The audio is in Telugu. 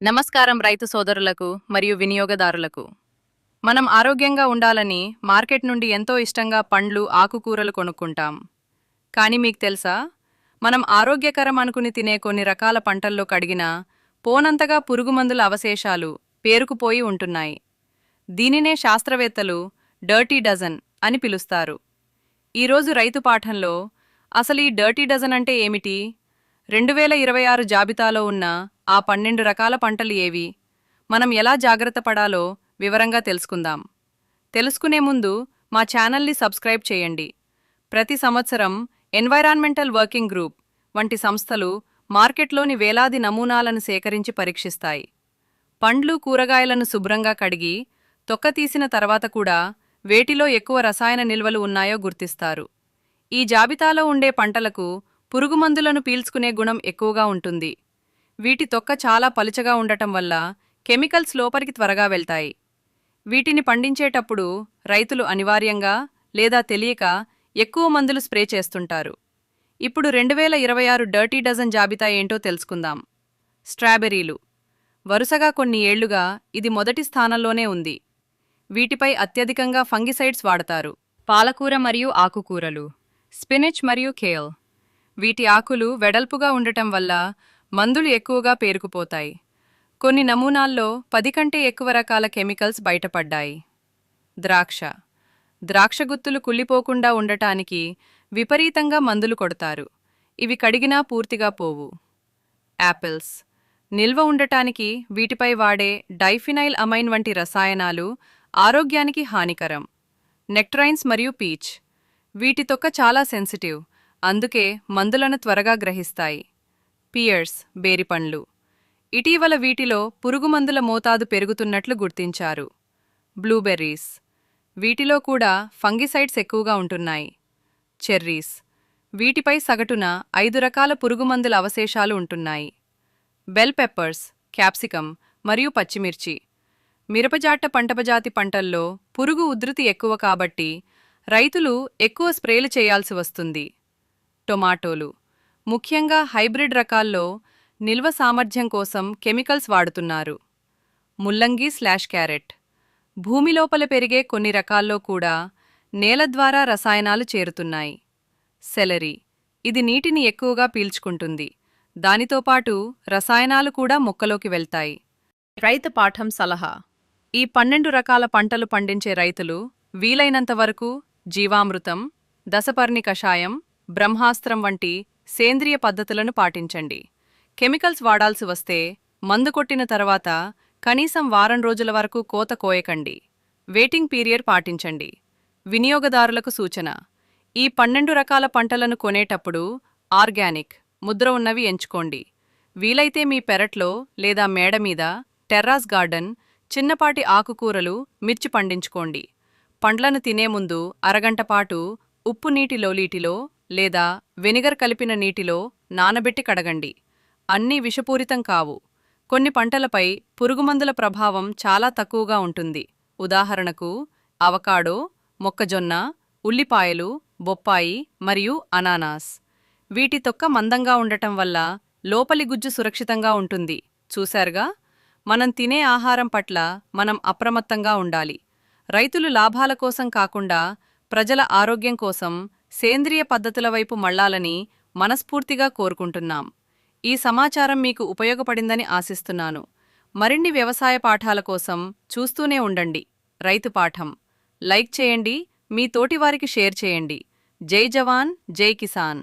నమస్కారం రైతు సోదరులకు మరియు వినియోగదారులకు. మనం ఆరోగ్యంగా ఉండాలని మార్కెట్ నుండి ఎంతో ఇష్టంగా పండ్లు, ఆకుకూరలు కొనుక్కుంటాం. కానీ మీకు తెలుసా, మనం ఆరోగ్యకరం అనుకుని తినే కొన్ని రకాల పంటల్లో కడిగిన పోనంతగా పురుగుమందుల అవశేషాలు పేరుకుపోయి ఉంటున్నాయి. దీనినే శాస్త్రవేత్తలు డర్టీ డజన్ అని పిలుస్తారు. ఈరోజు రైతు పాఠంలో అసలు ఈ డర్టీ డజన్ అంటే ఏమిటి, 2026 జాబితాలో ఉన్న ఆ 12 రకాల పంటలు ఏవి, మనం ఎలా జాగ్రత్త పడాలో వివరంగా తెలుసుకుందాం. తెలుసుకునే ముందు మా ఛానల్ని సబ్స్క్రైబ్ చేయండి. ప్రతి సంవత్సరం ఎన్వైరాన్మెంటల్ వర్కింగ్ గ్రూప్ వంటి సంస్థలు మార్కెట్లోని వేలాది నమూనాలను సేకరించి పరీక్షిస్తాయి. పండ్లు, కూరగాయలను శుభ్రంగా కడిగి తొక్క తీసిన తర్వాత కూడా వేటిలో ఎక్కువ రసాయన నిల్వలు ఉన్నాయో గుర్తిస్తారు. ఈ జాబితాలో ఉండే పంటలకు పురుగుమందులను పీల్చుకునే గుణం ఎక్కువగా ఉంటుంది. వీటి తొక్క చాలా పలుచగా ఉండటం వల్ల కెమికల్స్ లోపలికి త్వరగా వెళ్తాయి. వీటిని పండించేటప్పుడు రైతులు అనివార్యంగా లేదా తెలియక ఎక్కువ మందులు స్ప్రే చేస్తుంటారు. ఇప్పుడు 2026 డర్టీ డజన్ జాబితా ఏంటో తెలుసుకుందాం. స్ట్రాబెర్రీలు. వరుసగా కొన్ని ఏళ్లుగా ఇది మొదటి స్థానంలోనే ఉంది. వీటిపై అత్యధికంగా ఫంగిసైడ్స్ వాడతారు. పాలకూర మరియు ఆకుకూరలు. స్పినిచ్ మరియు కేల్. వీటి ఆకులు వెడల్పుగా ఉండటం వల్ల మందులు ఎక్కువగా పేరుకుపోతాయి. కొన్ని నమూనాల్లో 10 కంటే ఎక్కువ రకాల కెమికల్స్ బయటపడ్డాయి. ద్రాక్ష. ద్రాక్ష గుత్తులు కుళ్ళిపోకుండా ఉండటానికి విపరీతంగా మందులు కొడతారు. ఇవి కడిగినా పూర్తిగా పోవు. యాపిల్స్. నిల్వ ఉండటానికి వీటిపై వాడే డైఫినైల్ అమైన్ వంటి రసాయనాలు ఆరోగ్యానికి హానికరం. నెక్టరైన్స్ మరియు పీచ్. వీటి తొక్క చాలా సెన్సిటివ్, అందుకే మందులను త్వరగా గ్రహిస్తాయి. పియర్స్, బేరిపండ్లు. ఇటీవల వీటిలో పురుగుమందుల మోతాదు పెరుగుతున్నట్లు గుర్తించారు. బ్లూబెర్రీస్. వీటిలో కూడా ఫంగిసైడ్స్ ఎక్కువగా ఉంటున్నాయి. చెర్రీస్. వీటిపై సగటున 5 రకాల పురుగుమందుల అవశేషాలు ఉంటున్నాయి. బెల్ పెప్పర్స్, క్యాప్సికమ్ మరియు పచ్చిమిర్చి. మిరపజాట్ట పంటపజాతి పంటల్లో పురుగు ఉధృతి ఎక్కువ కాబట్టి రైతులు ఎక్కువ స్ప్రేలు చేయాల్సి వస్తుంది. టొమాటోలు. ముఖ్యంగా హైబ్రిడ్ రకాల్లో నిల్వ సామర్థ్యం కోసం కెమికల్స్ వాడుతున్నారు. ముల్లంగి/క్యారెట్. భూమి లోపల పెరిగే కొన్ని రకాల్లో కూడా నేల ద్వారా రసాయనాలు చేరుతున్నాయి. సెలరీ. ఇది నీటిని ఎక్కువగా పీల్చుకుంటుంది. దానితో పాటు రసాయనాలు కూడా మొక్కలోకి వెళ్తాయి. రైతు పాఠం సలహా. ఈ 12 రకాల పంటలు పండించే రైతులు వీలైనంత వరకు జీవామృతం, దశపర్ణి కషాయం, బ్రహ్మాస్త్రం వంటి సేంద్రియ పద్ధతులను పాటించండి. కెమికల్స్ వాడాల్సి వస్తే మందు కొట్టిన తర్వాత కనీసం వారం రోజుల వరకు కోత కోయకండి. వెయిటింగ్ పీరియడ్ పాటించండి. వినియోగదారులకు సూచన. ఈ 12 రకాల పంటలను కొనేటప్పుడు ఆర్గానిక్ ముద్ర ఉన్నవి ఎంచుకోండి. వీలైతే మీ పెరట్లో లేదా మేడ మీద టెర్రాస్ గార్డెన్, చిన్నపాటి ఆకుకూరలు, మిర్చి పండించుకోండి. పండ్లను తినే ముందు అరగంట పాటు ఉప్పు నీటిలో లేదా వెనిగర్ కలిపిన నీటిలో నానబెట్టి కడగండి. అన్నీ విషపూరితం కావు. కొన్ని పంటలపై పురుగుమందుల ప్రభావం చాలా తక్కువగా ఉంటుంది. ఉదాహరణకు అవకాడో, మొక్కజొన్న, ఉల్లిపాయలు, బొప్పాయి మరియు అనానాస్. వీటి తొక్క మందంగా ఉండటం వల్ల లోపలి గుజ్జు సురక్షితంగా ఉంటుంది. చూశారుగా, మనం తినే ఆహారం పట్ల మనం అప్రమత్తంగా ఉండాలి. రైతులు లాభాల కోసం కాకుండా ప్రజల ఆరోగ్యం కోసం సేంద్రియ పద్ధతుల వైపు మళ్లాలని మనస్ఫూర్తిగా కోరుకుంటున్నాం. ఈ సమాచారం మీకు ఉపయోగపడిందని ఆశిస్తున్నాను. మరిన్ని వ్యవసాయ పాఠాల కోసం చూస్తూనే ఉండండి రైతు పాఠం. లైక్ చేయండి, మీ తోటివారికి షేర్ చేయండి. జై జవాన్, జై కిసాన్.